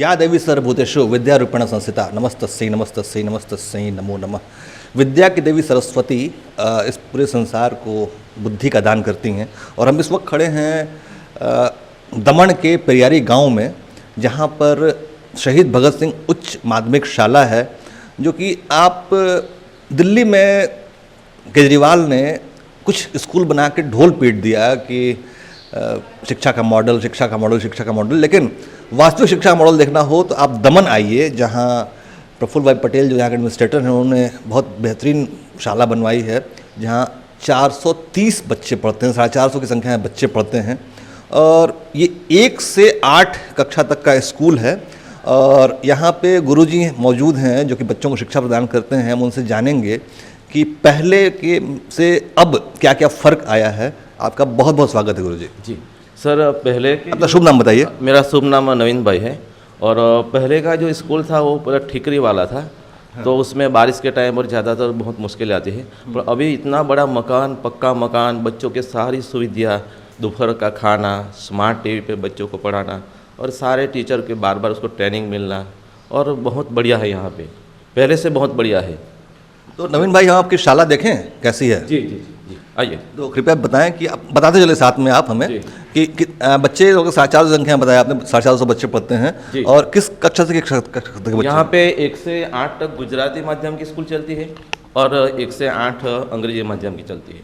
या देवी सर्वभूतेषु विद्यारूपेण संस्थिता नमस्तस्यै नमस्तस्यै नमस्तस्यै नमो नमः। विद्या की देवी सरस्वती इस पूरे संसार को बुद्धि का दान करती हैं। और हम इस वक्त खड़े हैं दमन के पेरियारी गांव में, जहां पर शहीद भगत सिंह उच्च माध्यमिक शाला है, जो कि आप दिल्ली में केजरीवाल ने कुछ स्कूल बना के ढोल पीट दिया कि शिक्षा का मॉडल, शिक्षा का मॉडल, शिक्षा का मॉडल। लेकिन वास्तविक शिक्षा का मॉडल देखना हो तो आप दमन आइए, जहां प्रफुल्ल भाई पटेल जो यहाँ के एडमिनिस्ट्रेटर हैं, उन्होंने बहुत बेहतरीन शाला बनवाई है, जहाँ 430 बच्चे पढ़ते हैं, 450 की संख्या में बच्चे पढ़ते हैं। और ये 1 से 8 कक्षा तक का स्कूल है। और यहाँ पे गुरुजी मौजूद हैं जो कि बच्चों को शिक्षा प्रदान करते हैं। हम उनसे जानेंगे कि पहले के से अब क्या क्या फ़र्क आया है। आपका बहुत बहुत स्वागत है गुरुजी। जी सर, पहले के अपना शुभ नाम बताइए। मेरा शुभ नाम नवीन भाई है। और पहले का जो स्कूल था वो पूरा ठिकरी वाला था। तो उसमें बारिश के टाइम और ज़्यादातर बहुत मुश्किल आती है। पर अभी इतना बड़ा मकान, पक्का मकान, बच्चों के सारी सुविधा, दोपहर का खाना, स्मार्ट टीवी पे बच्चों को पढ़ाना और सारे टीचर के बार बार उसको ट्रेनिंग मिलना, और बहुत बढ़िया है यहाँ पे, पहले से बहुत बढ़िया है। तो नवीन भाई, हम आपकी शाला देखें कैसी है? जी जी जी, आइए। तो कृपया बताएं कि आप बताते चले साथ में आप हमें कि बच्चे लोग 450 संख्या बताया आपने, 450 बच्चे पढ़ते हैं। और किस कक्षा से किस कक्षा तक के बच्चे? यहाँ पे 1 से 8 तक गुजराती माध्यम की स्कूल चलती है और 1 से 8 अंग्रेजी माध्यम की चलती है।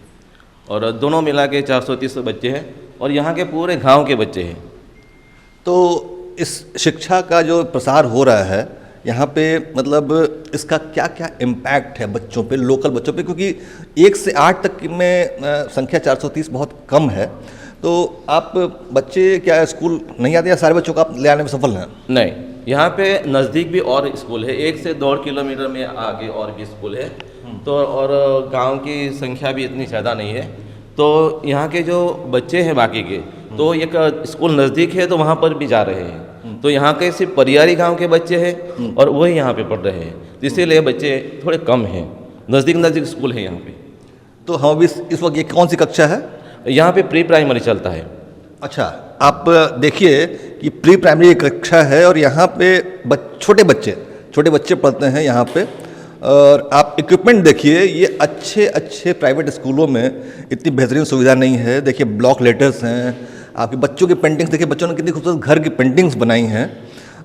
और दोनों मिला के 430 बच्चे हैं और यहाँ के पूरे गांव के बच्चे हैं। तो इस शिक्षा का जो प्रसार हो रहा है यहाँ पे, मतलब इसका क्या क्या इम्पैक्ट है बच्चों पे, लोकल बच्चों पे? क्योंकि 1 से 8 तक में संख्या 430 बहुत कम है। तो आप बच्चे क्या स्कूल नहीं आते या सारे बच्चों को आप ले आने में सफल हैं? नहीं, यहाँ पे नज़दीक भी और स्कूल है, 1 से 1.5 किलोमीटर में आगे और भी स्कूल है। तो और गांव की संख्या भी इतनी ज़्यादा नहीं है। तो यहाँ के जो बच्चे हैं बाकी के, तो एक स्कूल नज़दीक है तो वहाँ पर भी जा रहे हैं। तो यहाँ के सिर्फ परियारी गांव के बच्चे हैं और वही यहाँ पे पढ़ रहे हैं, तो इसीलिए बच्चे थोड़े कम हैं। नज़दीक स्कूल है यहाँ पे। तो हम अभी इस वक्त ये कौन सी कक्षा है? यहाँ पे प्री प्राइमरी चलता है। अच्छा, आप देखिए कि प्री प्राइमरी कक्षा है और यहाँ पे छोटे बच्चे पढ़ते हैं यहाँ पे। और आप इक्विपमेंट देखिए, ये अच्छे प्राइवेट स्कूलों में इतनी बेहतरीन सुविधा नहीं है। देखिए ब्लॉक लेटर्स हैं, आपके बच्चों की पेंटिंग्स देखिए, बच्चों ने कितनी खूबसूरत घर की पेंटिंग्स बनाई हैं।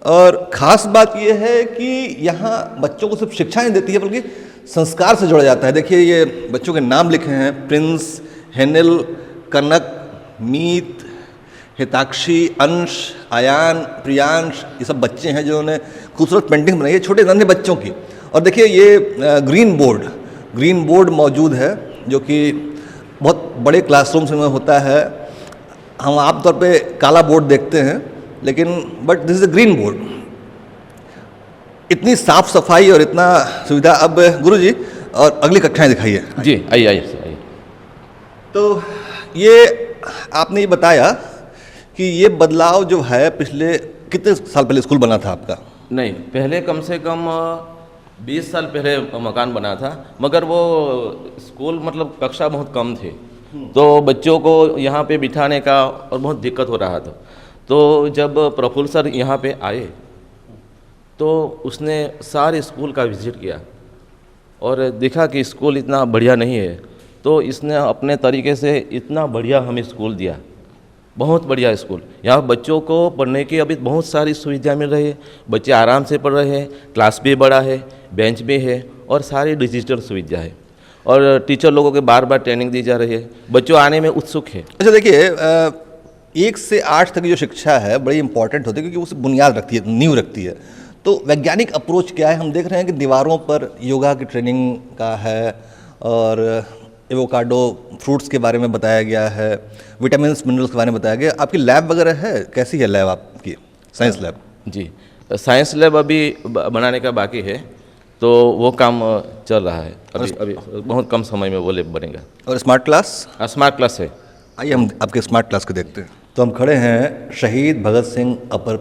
और ख़ास बात यह है कि यहाँ बच्चों को सिर्फ शिक्षा नहीं देती है बल्कि संस्कार से जोड़ा जाता है। देखिए ये बच्चों के नाम लिखे हैं, प्रिंस, हेनिल, कनक, मीत, हिताक्षी, अंश, आयान, प्रियांश, ये सब बच्चे हैं जिन्होंने खूबसूरत पेंटिंग बनाई है छोटे नन्हे बच्चों की। और देखिए ये ग्रीन बोर्ड मौजूद है, जो कि बहुत बड़े क्लासरूम्स में होता है। हम आमतौर पे काला बोर्ड देखते हैं, लेकिन but this is a green board. इतनी साफ सफाई और इतना सुविधा। अब गुरुजी, और अगली कक्षाएं दिखाइए। जी आइए। तो ये आपने ये बताया कि ये बदलाव जो है, पिछले कितने साल पहले स्कूल बना था आपका? नहीं, पहले कम से कम 20 साल पहले मकान बना था, मगर वो स्कूल मतलब कक्षा बहुत कम थे, तो बच्चों को यहाँ पे बिठाने का और बहुत दिक्कत हो रहा था। तो जब प्रफुल्ल सर यहाँ पे आए तो उसने सारे स्कूल का विजिट किया और देखा कि स्कूल इतना बढ़िया नहीं है। तो इसने अपने तरीके से इतना बढ़िया हमें स्कूल दिया, बहुत बढ़िया स्कूल। यहाँ बच्चों को पढ़ने की अभी बहुत सारी सुविधा मिल रही है, बच्चे आराम से पढ़ रहे हैं, क्लास भी बड़ा है, बेंच भी है और सारी डिजिटल सुविधा है। और टीचर लोगों के बार बार ट्रेनिंग दी जा रही है, बच्चों आने में उत्सुक है। अच्छा देखिए, 1 से 8 तक की जो शिक्षा है बड़ी इंपॉर्टेंट होती है, क्योंकि उसे बुनियाद रखती है, नींव रखती है। तो वैज्ञानिक अप्रोच क्या है? हम देख रहे हैं कि दीवारों पर योगा की ट्रेनिंग का है, और एवोकाडो फ्रूट्स के बारे में बताया गया है, विटामिन्स मिनरल्स के बारे में बताया गया। आपकी लैब वगैरह है? कैसी है लैब आपकी, साइंस लैब? जी, साइंस लैब अभी बनाने का बाकी है, तो वो काम चल रहा है। अभी बहुत कम समय में वो लैब बनेगा। और स्मार्ट क्लास? स्मार्ट क्लास है। आइए हम आपके स्मार्ट क्लास को देखते हैं। तो हम खड़े हैं शहीद Bhagat Singh upper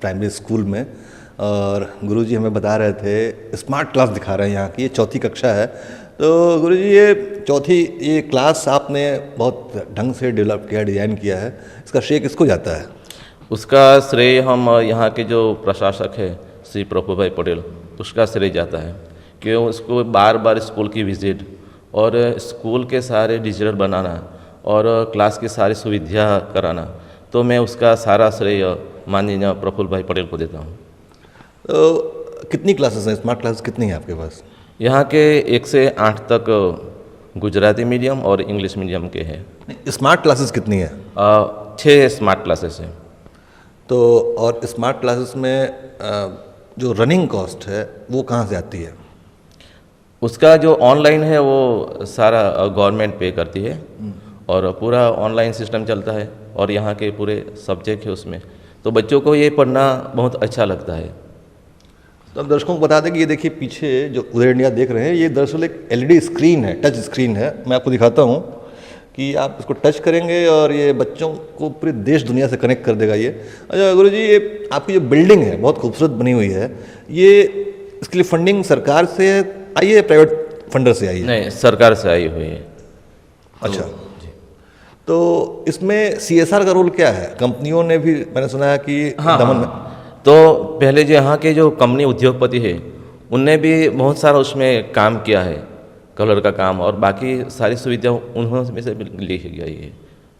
primary school में, और गुरुजी हमें बता रहे थे स्मार्ट क्लास दिखा रहे हैं यहाँ की। ये 4ठी कक्षा है। तो गुरुजी, ये क्लास आपने बहुत ढंग से डेवलप किया, डिज़ाइन किया है, इसका श्रेय किसको जाता है? उसका श्रेय हम यहाँ के जो प्रशासक है श्री प्रफुल्ल भाई पटेल, उसका श्रेय जाता है कि उसको बार बार स्कूल की विजिट और स्कूल के सारे डिजिटल बनाना और क्लास की सारी सुविधा कराना, तो मैं उसका सारा श्रेय माननीय प्रफुल्ल भाई पटेल को देता हूँ। तो कितनी क्लासेस हैं, स्मार्ट क्लासेस कितनी हैं आपके पास? यहाँ के 1 से 8 तक गुजराती मीडियम और इंग्लिश मीडियम के हैं। स्मार्ट क्लासेस कितनी है? 6 स्मार्ट क्लासेस हैं। तो और स्मार्ट क्लासेस में जो रनिंग कॉस्ट है वो कहाँ से आती है? उसका जो ऑनलाइन है वो सारा गवर्नमेंट पे करती है और पूरा ऑनलाइन सिस्टम चलता है और यहाँ के पूरे सब्जेक्ट है उसमें, तो बच्चों को ये पढ़ना बहुत अच्छा लगता है। तो अब दर्शकों को बता दें कि ये देखिए पीछे जो उदय इंडिया देख रहे हैं, ये दरअसल एक एलईडी स्क्रीन है, टच स्क्रीन है। मैं आपको दिखाता हूँ कि आप इसको टच करेंगे और ये बच्चों को पूरे देश दुनिया से कनेक्ट कर देगा ये। अच्छा गुरु जी, ये आपकी जो बिल्डिंग है बहुत खूबसूरत बनी हुई है, ये इसके लिए फंडिंग सरकार से आई है, प्राइवेट फंडर से आई है? नहीं, सरकार से आई हुई है। अच्छा, तो इसमें सीएसआर का रोल क्या है? कंपनियों ने भी, मैंने सुना है कि दमन में तो पहले जो यहाँ के जो कंपनी उद्योगपति है उनने भी बहुत सारा उसमें काम किया है, कलर का काम और बाकी सारी सुविधा उन्होंने से लिखी गई है,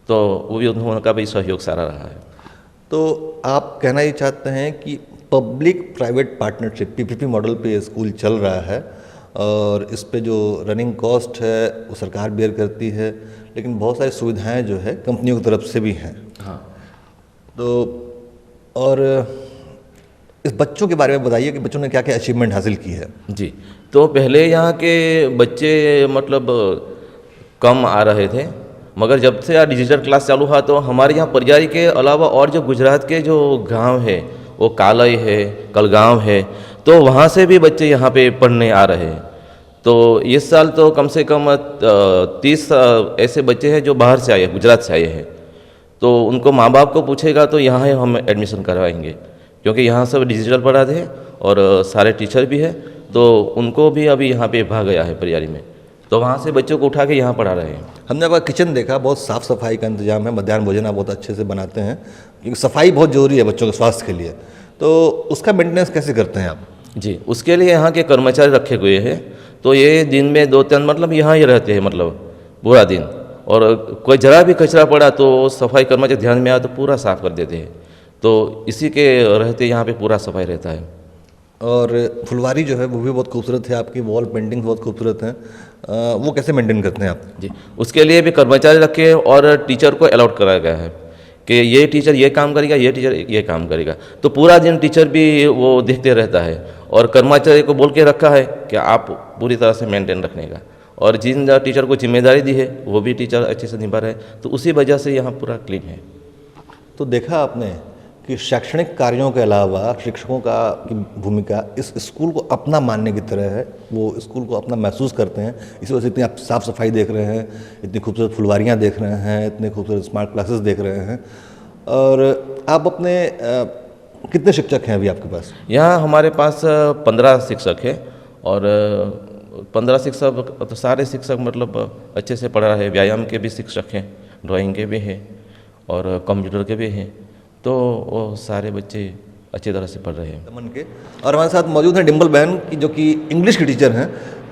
तो वो भी उनका भी सहयोग सारा रहा है। तो आप कहना ये चाहते हैं कि public private partnership PPP model पे ये स्कूल चल रहा है और इस पे जो रनिंग कॉस्ट है वो सरकार बेयर करती है, लेकिन बहुत सारी सुविधाएं जो है कंपनियों की तरफ से भी हैं। हाँ, तो और इस बच्चों के बारे में बताइए कि बच्चों ने क्या क्या अचीवमेंट हासिल की है? जी, तो पहले यहाँ के बच्चे मतलब कम आ रहे थे, मगर जब से डिजिटल क्लास चालू हुआ तो हमारे यहाँ परियारी के अलावा और जो गुजरात के जो गांव है, वो कालई है, कलगांव है, तो वहाँ से भी बच्चे यहाँ पे पढ़ने आ रहे हैं। तो इस साल तो कम से कम 30 ऐसे बच्चे हैं जो बाहर से आए हैं, गुजरात से आए हैं, तो उनको माँ बाप को पूछेगा तो यहाँ हम एडमिशन करवाएंगे, क्योंकि यहाँ सब डिजिटल पढ़ाते हैं और सारे टीचर भी है, तो उनको भी अभी यहाँ पे भाग गया है परियारी में, तो वहाँ से बच्चों को उठा के यहाँ पढ़ा रहे हैं। हमने आपका किचन देखा, बहुत साफ़ सफाई का इंतजाम है, मध्याह्न भोजन आप बहुत अच्छे से बनाते हैं, क्योंकि सफाई बहुत ज़रूरी है बच्चों के स्वास्थ्य के लिए। तो उसका मेंटेनेंस कैसे करते हैं आप? जी, उसके लिए यहाँ के कर्मचारी रखे हुए हैं, तो ये दिन में 2-3 मतलब यहाँ ही रहते हैं, मतलब पूरा दिन, और कोई जरा भी कचरा पड़ा तो सफाई कर्मचारी ध्यान में आया तो पूरा साफ़ कर देते हैं, तो इसी के रहते यहाँ पे पूरा सफाई रहता है। और फुलवारी जो है वो भी बहुत खूबसूरत है, आपकी वॉल पेंटिंग बहुत खूबसूरत है, वो कैसे मेंटेन करते हैं आप? जी, उसके लिए भी कर्मचारी रखे हैं और टीचर को अलॉट कराया गया है कि ये टीचर ये काम करेगा, ये टीचर ये काम करेगा, तो पूरा दिन टीचर भी वो देखते रहता है और कर्मचारी को बोल के रखा है कि आप पूरी तरह से मेंटेन रखने का, और जिन टीचर को जिम्मेदारी दी है वो भी टीचर अच्छे से निभा रहे हैं, तो उसी वजह से यहाँ पूरा क्लीन है। तो देखा आपने कि शैक्षणिक कार्यों के अलावा शिक्षकों का की भूमिका इस स्कूल को अपना मानने की तरह है, वो स्कूल को अपना महसूस करते हैं, इसी वजह से इतनी आप साफ़ सफाई देख रहे हैं, इतनी खूबसूरत फुलवारियाँ देख रहे हैं, इतने खूबसूरत स्मार्ट क्लासेस देख रहे हैं। और आप अपने कितने शिक्षक हैं अभी आपके पास? यहाँ हमारे पास 15 शिक्षक हैं और 15 शिक्षक तो सारे शिक्षक मतलब अच्छे से पढ़ा रहे हैं। व्यायाम के भी शिक्षक हैं, ड्राइंग के भी हैं और कंप्यूटर के भी हैं, तो वो सारे बच्चे अच्छी तरह से पढ़ रहे हैं। दमन के। और हमारे साथ मौजूद हैं डिम्पल बहन की, जो कि इंग्लिश की टीचर हैं,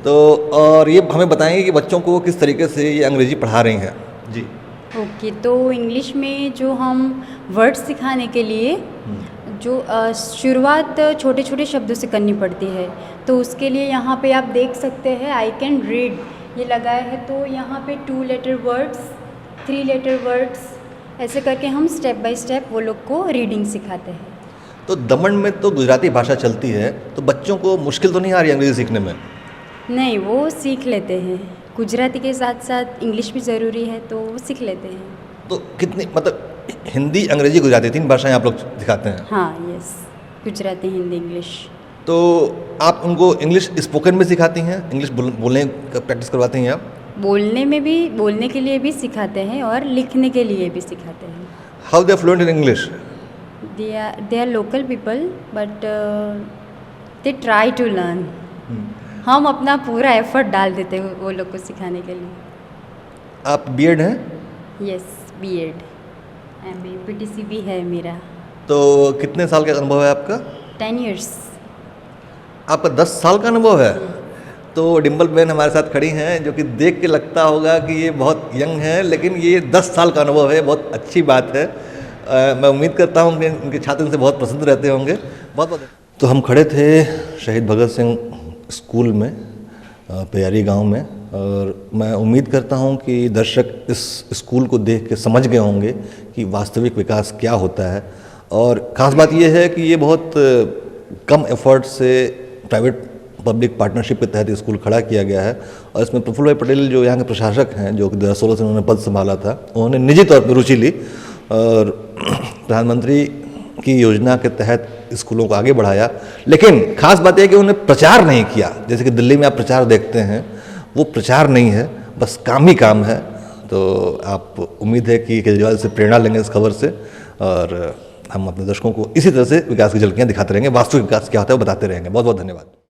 तो और ये हमें बताएंगे कि बच्चों को किस तरीके से ये अंग्रेजी पढ़ा रही हैं। जी ओके, तो इंग्लिश में जो हम वर्ड्स सिखाने के लिए जो शुरुआत छोटे छोटे शब्दों से करनी पड़ती है, तो उसके लिए यहाँ पे आप देख सकते हैं आई कैन रीड ये लगाया है, तो यहाँ पे 2 लेटर वर्ड्स, 3 लेटर वर्ड्स, ऐसे करके हम स्टेप बाय स्टेप वो लोग को रीडिंग सिखाते हैं। तो दमन में तो गुजराती भाषा चलती है, तो बच्चों को मुश्किल तो नहीं आ रही अंग्रेजी सीखने में? नहीं, वो सीख लेते हैं, गुजराती के साथ साथ इंग्लिश भी ज़रूरी है, तो वो सीख लेते हैं। तो कितनी मतलब हिंदी अंग्रेजी गुजराती 3 भाषाएं आप लोग सिखाते हैं? हाँ, यस, गुजराती, हिंदी, इंग्लिश। तो आप उनको इंग्लिश स्पोकन में सिखाती हैं, इंग्लिश बोलने का प्रैक्टिस करवाती हैं आप? बोलने में भी, बोलने के लिए भी सिखाते हैं और लिखने के लिए भी सिखाते हैं। How they are fluent in English? They are local people but they try to learn. हम अपना पूरा एफर्ट डाल देते हैं वो लोग को सिखाने के लिए। आप बीएड हैं? यस, बीएड, एमए, पीटीसी भी है मेरा। तो कितने साल का अनुभव है आपका? 10 years। आपका 10 साल का अनुभव है? तो डिम्पल बहन हमारे साथ खड़ी हैं, जो कि देख के लगता होगा कि ये बहुत यंग है, लेकिन ये 10 साल का अनुभव है, बहुत अच्छी बात है। मैं उम्मीद करता हूँ कि इनके छात्र इनसे बहुत पसंद रहते होंगे। बहुत बहुत। तो हम खड़े थे शहीद भगत सिंह स्कूल में, प्यारी गांव में, और मैं उम्मीद करता हूं कि दर्शक इस स्कूल को देख के समझ गए होंगे कि वास्तविक विकास क्या होता है। और ख़ास बात यह है कि ये बहुत कम एफर्ट से प्राइवेट पब्लिक पार्टनरशिप के तहत स्कूल खड़ा किया गया है। और इसमें प्रफुल्ल भाई पटेल जो यहाँ के प्रशासक हैं, जो कि 2016 से उन्होंने पद संभाला था, उन्होंने निजी तौर पर रुचि ली और प्रधानमंत्री की योजना के तहत स्कूलों को आगे बढ़ाया। लेकिन खास बात यह कि उन्होंने प्रचार नहीं किया। जैसे कि दिल्ली में आप प्रचार देखते हैं, वो प्रचार नहीं है, बस काम ही काम है। तो आप उम्मीद है कि केजरीवाल से प्रेरणा लेंगे इस खबर से, और हम अपने दर्शकों को इसी तरह से विकास की झलकियाँ दिखाते रहेंगे, वास्तविक विकास क्या होता है वो बताते रहेंगे। बहुत बहुत धन्यवाद।